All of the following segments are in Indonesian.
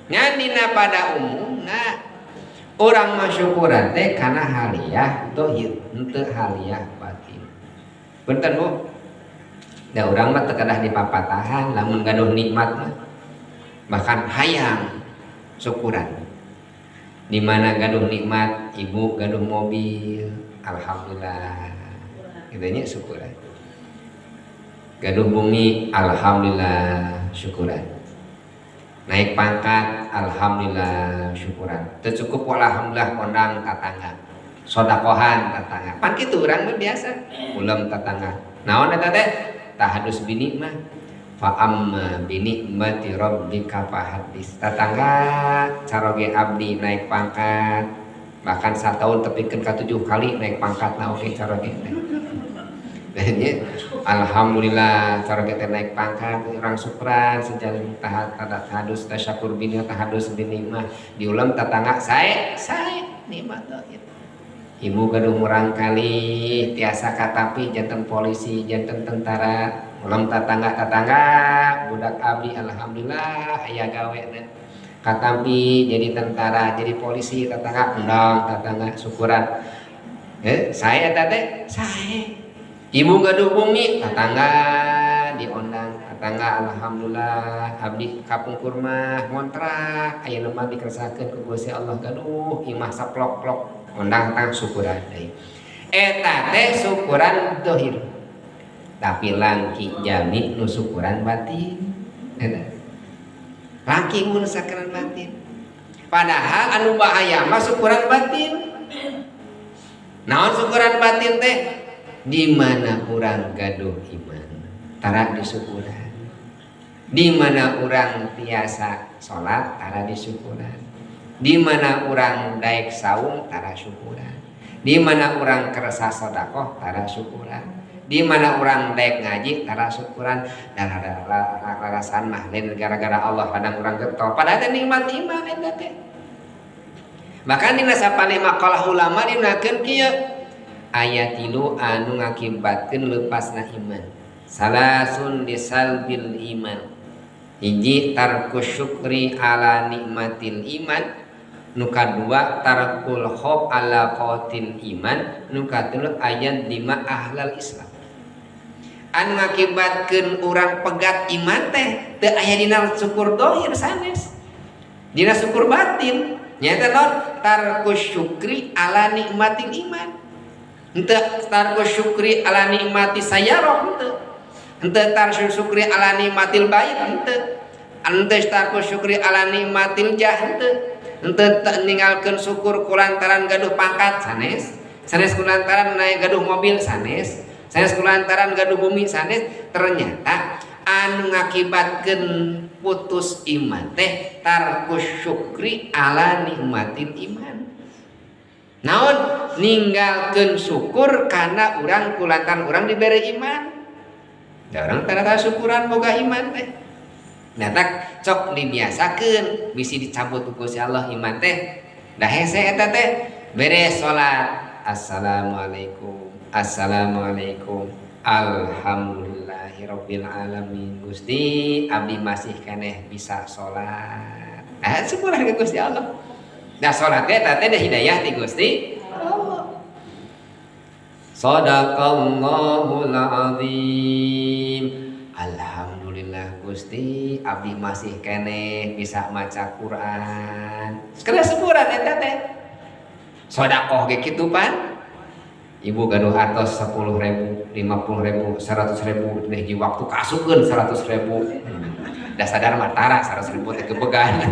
Nganina pada umumna orang masyukuran teh karena haliyah dohir untuk haliyah batin. Punten Bu, da urang mah teu kadah dipapatahan lamun gaduh nikmat mah bahkan hayang syukuran. Di mana gaduh nikmat, ibu gaduh mobil, alhamdulillah, kitanya syukuran. Gaduh bumi, alhamdulillah, syukuran. Naik pangkat, alhamdulillah, syukuran. Teu cukup alhamdulillah kondang tatangga, sodakohan tatangga. Pan kitu urang mah biasa, ulam tatangga. Naon eta teh? Tahadus bini mah. Fa amma bi ni'mati rabbika fahaddits. Tatangga caroge abdi naik pangkat bahkan 1 tahun tepikeun ka 7 kali naik pangkatna oke caroge teh. Alhamdulillah caroge teh naik pangkat urang syukran sejalan tahadus tasyakur bini tahadus bini mah diulang tatangga sae nikmat dohir. Ibu gaduh murang kali tiasa katapi janten polisi janten tentara ulam tatangga budak abdi alhamdulillah aya gawe katampi jadi tentara jadi polisi tatangga undang tatangga syukuran saya teh saya ibu gaduh bumi tatangga diundang tatangga alhamdulillah abdi kapungkur mah ngontrak aya nu mah dikeresakeun ku Gusti Allah gaduh imah saplok-plok undang tang syukuran deui eta teh syukuran dohir. Tapi langki jami nu syukuran batin. Langki mun syukuran batin. Padahal anu bahaya mah syukuran batin. Naon syukuran batin teh? Di mana urang gaduh iman, tara disyukuran. Di mana urang tiasa salat, tara disyukuran. Di mana urang daek saum, tara syukuran. Di mana urang kerasa sedekah, tara syukuran. Di mana orang daek ngaji tara syukuran dan ada rarasan mah lain gara-gara Allah kadang urang getol padahal teh nikmat iman eta teh. Bahkan dina sapane maqalah ulama dinakeun kieu aya 3 anu ngakibatkeun lepasna iman. Salasun disalbil iman. Hiji tarkus syukri ala nikmatil iman. Nu kadua tarkul khof ala qatil iman. Nu katilu ayat 5 ahlal Islam. Anu ngakibatkeun urang pegat iman teh teu aya dina syukur dohir sanes dina syukur batin nyaeta naon tarkus syukri ala nikmatil iman henteu tarkus syukri ala nikmati sayyarah henteu tarkus syukri ala nikmatil bait henteu tarkus syukri ala nikmatil jah henteu ninggalkeun syukur kulantaran gaduh pangkat sanes kulantaran naik gaduh mobil sanes kulantaran gaduh bumi sanes ternyata anu ngakibatkeun putus iman teh tarkus syukri ala nikmatil iman. Naon ninggalkeun syukur karena urang kulantaran urang diberi iman. Da urang tara syukuran boga iman teh. Nyatak cok dibiasakeun bisi dicabut ku Gusti Allah iman teh. Da hese eta teh beres salat assalamualaikum alhamdulillahirabbil alamin Gusti abdi masih keneh bisa salat syukuran ke Gusti Allah da salat eta teh hidayah ti Gusti Allah. Shadaqallahul azim. Alhamdulillah Gusti abdi masih keneh bisa maca Quran sekalian syukuran eta teh sedekah ge kitu pan. Ibu gaduh hartos 10.000, 50.000, 100.000 deh di waktu kasukeun 100.000. Da sadar mah tara 100.000 teh kebegan.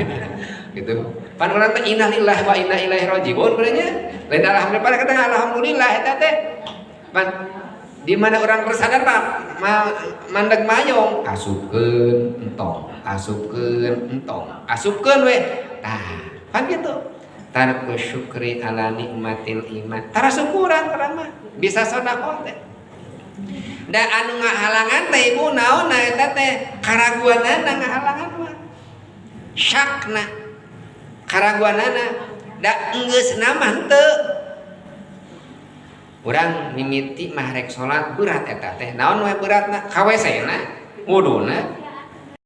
Gitu. Pan urang teh innalillahi wa inna ilaihi rajiun benernya. Lain alhamdulillah kata alhamdulillah eta teh. Pan di mana orang bersadar mah mandeg mayong asupkeun entong, asupkeun we. Tah, pan kitu. Tarku syukri ala nikmatil iman tara syukuran terama bisa sedekah teh da anu ngahalangan teh ibu naon eta teh karaguanana ngahalangan mah syakna karaguanana da enggeusna mah henteu urang mimiti mah rek salat berat eta teh naon we beratna ka WC na wuduna